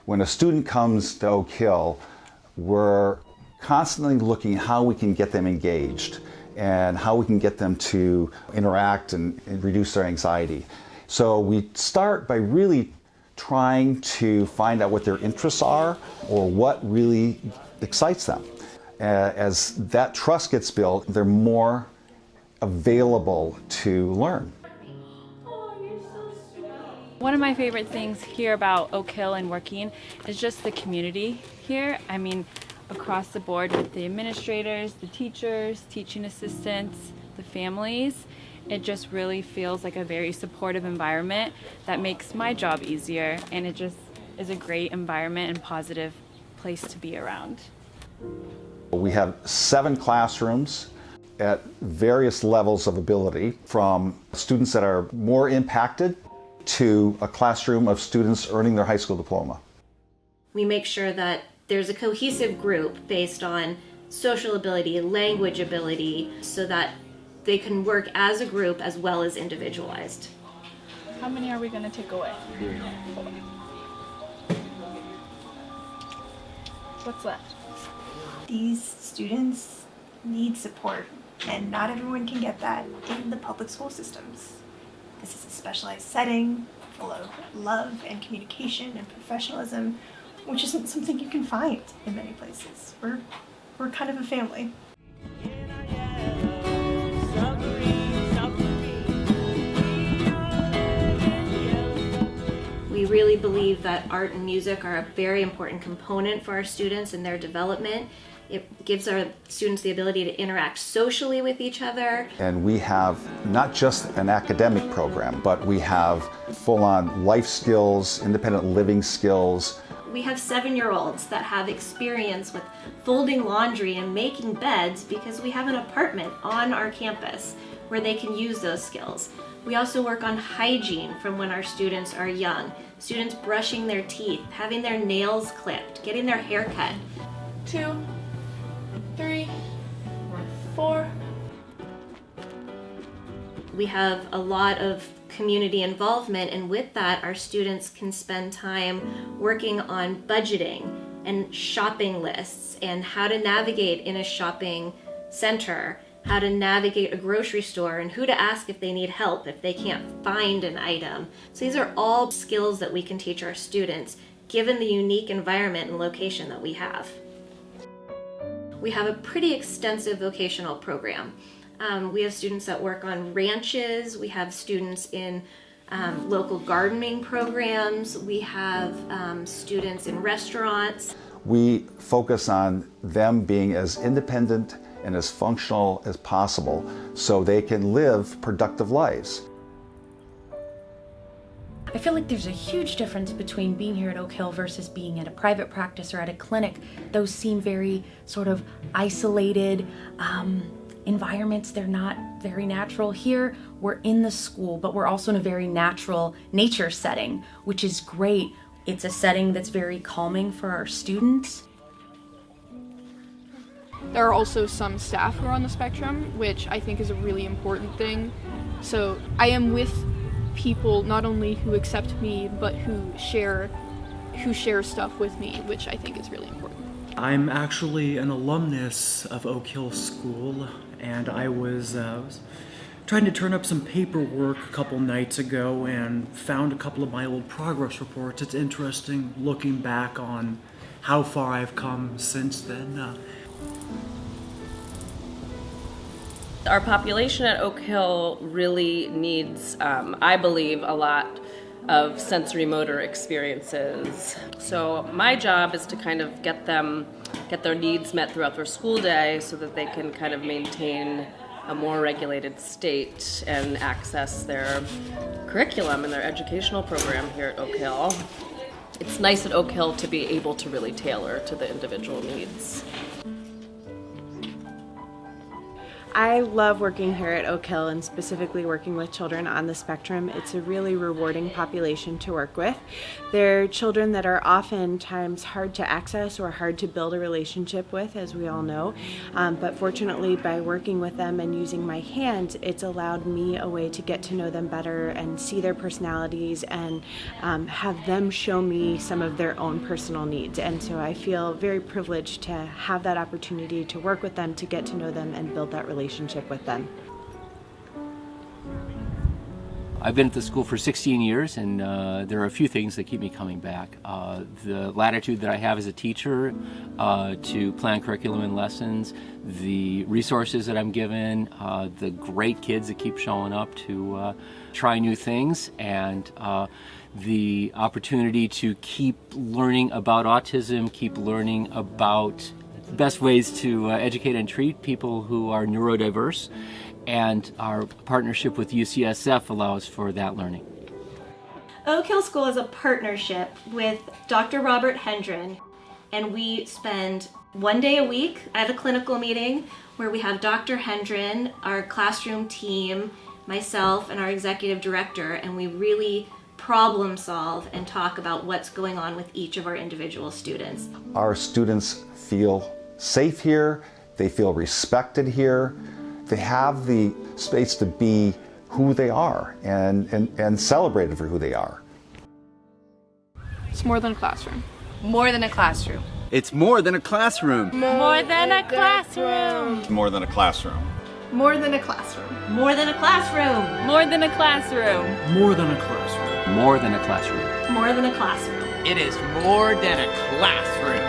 When a student comes to Oak Hill, we're constantly looking how we can get them engaged and how we can get them to interact and reduce their anxiety. So we start by really trying to find out what their interests are or what really excites them. As that trust gets built, they're more available to learn. One of my favorite things here about Oak Hill and working is just the community here. I mean, across the board with the administrators, the teachers, teaching assistants, the families. It just really feels like a very supportive environment that makes my job easier, and it just is a great environment and positive place to be around. We have 7 classrooms at various levels of ability, from students that are more impacted to a classroom of students earning their high school diploma. We make sure that there's a cohesive group based on social ability, language ability, so that they can work as a group as well as individualized. How many are we going to take away? 4. What's left? These students need support, and not everyone can get that in the public school systems. This is a specialized setting full of love and communication and professionalism, which isn't something you can find in many places. We're kind of a family. We really believe that art and music are a very important component for our students and their development. It gives our students the ability to interact socially with each other. And we have not just an academic program, but we have full-on life skills, independent living skills. We have 7-year-olds that have experience with folding laundry and making beds because we have an apartment on our campus where they can use those skills. We also work on hygiene from when our students are young. Students brushing their teeth, having their nails clipped, getting their hair cut. 2, 3, 4. We have a lot of community involvement, and with that, our students can spend time working on budgeting and shopping lists and how to navigate in a shopping center, how to navigate a grocery store, and who to ask if they need help if they can't find an item. So these are all skills that we can teach our students given the unique environment and location that we have. We have a pretty extensive vocational program. We have students that work on ranches, we have students in local gardening programs, we have students in restaurants. We focus on them being as independent and as functional as possible so they can live productive lives. I feel like there's a huge difference between being here at Oak Hill versus being at a private practice or at a clinic. Those seem very sort of isolated environments. They're not very natural. Here, we're in the school, but we're also in a very natural nature setting, which is great. It's a setting that's very calming for our students. There are also some staff who are on the spectrum, which I think is a really important thing. So I am with people not only who accept me, but who share stuff with me, which I think is really important. I'm actually an alumnus of Oak Hill School, and I was trying to turn up some paperwork a couple nights ago and found a couple of my old progress reports. It's interesting looking back on how far I've come since then. Our population at Oak Hill really needs, I believe, a lot of sensory motor experiences. So my job is to kind of get their needs met throughout their school day so that they can kind of maintain a more regulated state and access their curriculum and their educational program here at Oak Hill. It's nice at Oak Hill to be able to really tailor to the individual needs. I love working here at Oak Hill and specifically working with children on the spectrum. It's a really rewarding population to work with. They're children that are oftentimes hard to access or hard to build a relationship with, as we all know. But fortunately, by working with them and using my hands, it's allowed me a way to get to know them better and see their personalities and have them show me some of their own personal needs. And so I feel very privileged to have that opportunity to work with them, to get to know them and build that relationship with them. I've been at the school for 16 years, and there are a few things that keep me coming back. The latitude that I have as a teacher to plan curriculum and lessons, the resources that I'm given, the great kids that keep showing up to try new things, and the opportunity to keep learning about autism, keep learning about best ways to educate and treat people who are neurodiverse, and our partnership with UCSF allows for that learning. Oak Hill School is a partnership with Dr. Robert Hendren, and we spend one day a week at a clinical meeting where we have Dr. Hendren, our classroom team, myself, and our executive director, and we really problem solve and talk about what's going on with each of our individual students. Our students feel safe here, they feel respected here, they have the space to be who they are and celebrated for who they are. It's more than a classroom. More than a classroom. It's more than a classroom. More than a classroom. More than a classroom. More than a classroom. More than a classroom. More than a classroom. More than a classroom. More than a classroom. More than a classroom. It is more than a classroom.